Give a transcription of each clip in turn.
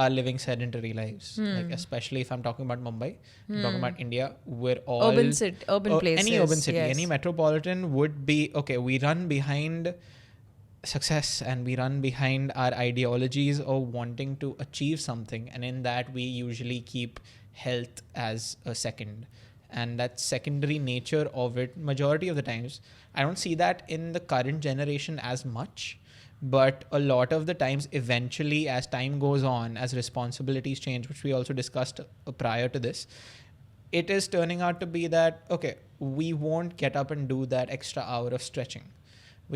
are living sedentary lives. Like especially if I'm talking about Mumbai, I'm talking about India, we're all urban places. any urban city, yes. any metropolitan would be okay. We run behind success and we run behind our ideologies of wanting to achieve something, and in that we usually keep health as a second, and that secondary nature of it majority of the times, I don't see that in the current generation as much, but a lot of the times eventually as time goes on, as responsibilities change, which we also discussed prior to this, it is turning out to be that okay, we won't get up and do that extra hour of stretching,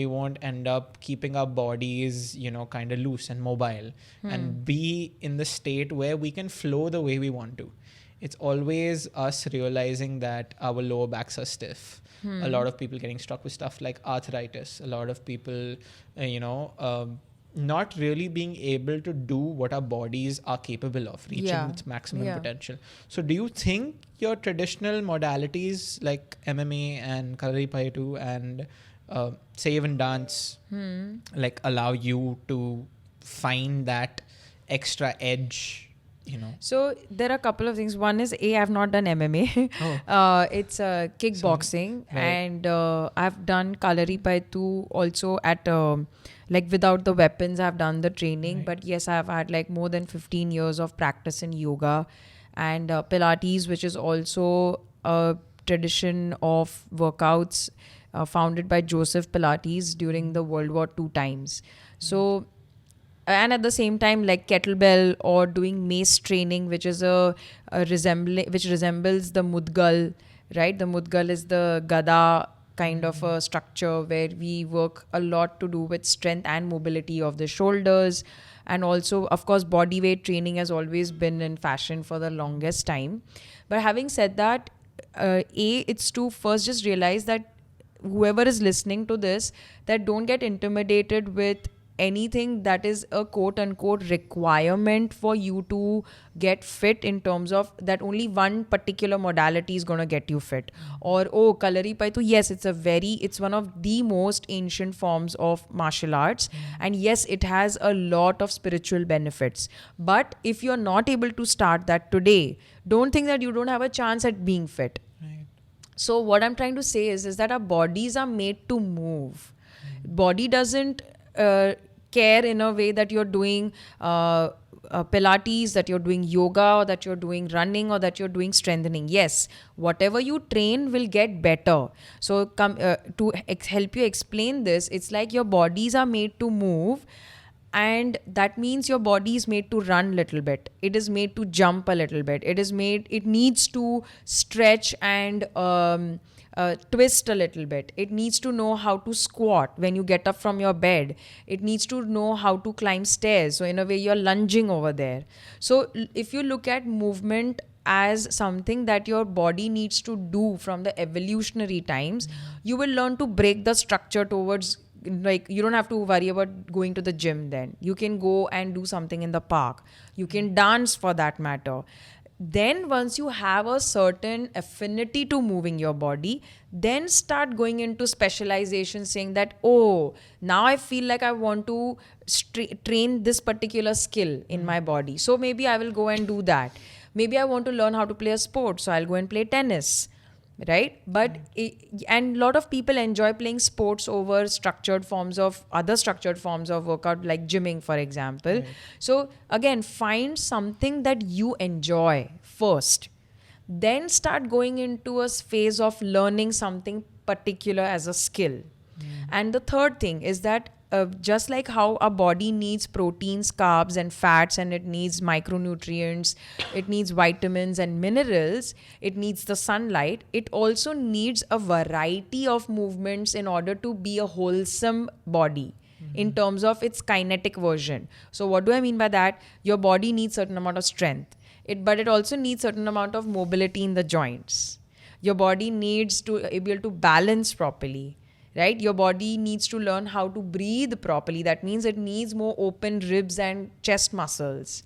we won't end up keeping our bodies, kind of loose and mobile and be in the state where we can flow the way we want to. It's always us realizing that our lower backs are stiff. A lot of people getting stuck with stuff like arthritis. A lot of people, not really being able to do what our bodies are capable of, reaching its maximum potential. So do you think your traditional modalities like MMA and Kalaripayattu and say even dance like allow you to find that extra edge, So there are a couple of things. One is I've not done MMA. It's kickboxing. Right. And I've done Kalaripayattu also at like without the weapons. I've done the training. Right. But yes, I've had like more than 15 years of practice in yoga and Pilates, which is also a tradition of workouts founded by Joseph Pilates during the World War II times. So, and at the same time, like kettlebell or doing mace training, which is which resembles the mudgal, right? The mudgal is the gada kind of a structure where we work a lot to do with strength and mobility of the shoulders. And also, of course, body weight training has always been in fashion for the longest time. But having said that, it's to first just realize that whoever is listening to this, that don't get intimidated with anything that is a quote unquote requirement for you to get fit, in terms of that only one particular modality is going to get you fit. Or Kalaripayattu, yes, it's one of the most ancient forms of martial arts, and yes, it has a lot of spiritual benefits. But if you're not able to start that today, don't think that you don't have a chance at being fit. Right. So what I'm trying to say is that our bodies are made to move. Body doesn't care in a way that you're doing Pilates, that you're doing yoga, or that you're doing running, or that you're doing strengthening. Yes, whatever you train will get better. So to help you explain this, it's like your bodies are made to move, and that means your body is made to run a little bit. It is made to jump a little bit. It needs to stretch and twist a little bit. It needs to know how to squat when you get up from your bed. It needs to know how to climb stairs. So in a way, you're lunging over there. So if you look at movement as something that your body needs to do from the evolutionary times, you will learn to break the structure towards, like, you don't have to worry about going to the gym. Then you can go and do something in the park. You can dance, for that matter. Then once you have a certain affinity to moving your body, then start going into specialization, saying that, now I feel like I want to train this particular skill in my body. So maybe I will go and do that. Maybe I want to learn how to play a sport, so I'll go and play tennis. Right? But and a lot of people enjoy playing sports over other structured forms of workout, like gymming, for example. Right. So again, find something that you enjoy first, then start going into a phase of learning something particular as a skill. And the third thing is that just like how our body needs proteins, carbs and fats, and it needs micronutrients, it needs vitamins and minerals, it needs the sunlight, it also needs a variety of movements in order to be a wholesome body in terms of its kinetic version. So what do I mean by that? Your body needs certain amount of strength, but it also needs certain amount of mobility in the joints. Your body needs to be able to balance properly. right? Your body needs to learn how to breathe properly. That means it needs more open ribs and chest muscles,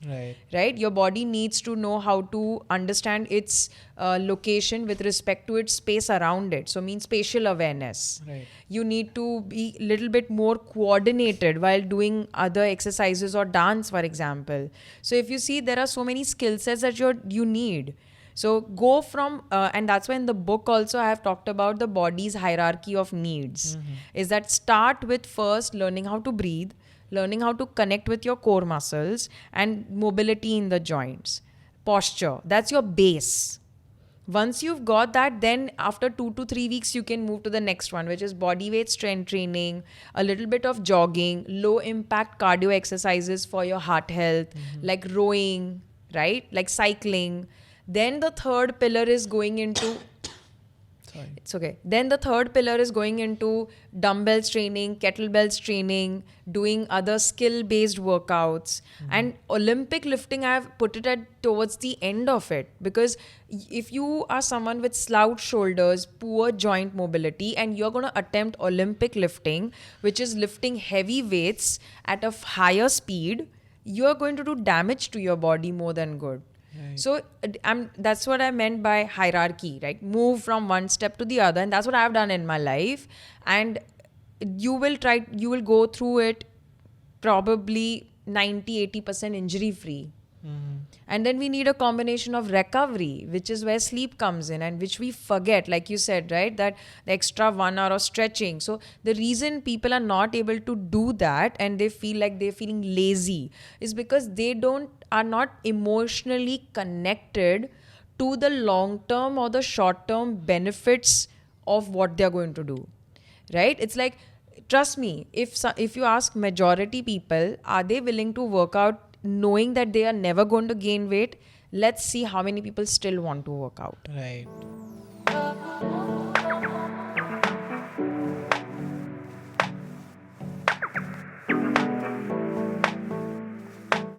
right? Your body needs to know how to understand its location with respect to its space around it. So means spatial awareness. Right. You need to be a little bit more coordinated while doing other exercises or dance, for example. So if you see, there are so many skill sets that you need. So go from, and that's why in the book also I have talked about the body's hierarchy of needs. Is that start with first learning how to breathe, learning how to connect with your core muscles, and mobility in the joints. Posture, that's your base. Once you've got that, then after 2 to 3 weeks, you can move to the next one, which is body weight strength training, a little bit of jogging, low impact cardio exercises for your heart health, like rowing, right? Like cycling. Then the third pillar is going into it's okay. Then the third pillar is going into dumbbells training, kettlebells training, doing other skill-based workouts. And Olympic lifting, I have put it at towards the end of it, because if you are someone with slouch shoulders, poor joint mobility, and you're going to attempt Olympic lifting, which is lifting heavy weights at a higher speed, you're going to do damage to your body more than good. Right. So that's what I meant by hierarchy, right? Move from one step to the other. And that's what I've done in my life. And you will go through it probably 90-80% injury free. And then we need a combination of recovery, which is where sleep comes in, and which we forget, like you said, right? That the extra 1 hour of stretching. So the reason people are not able to do that and they feel like they're feeling lazy is because they are not emotionally connected to the long term or the short term benefits of what they're going to do, right? It's like, trust me, if you ask majority people, are they willing to work out knowing that they are never going to gain weight? Let's see how many people still want to work out. Right.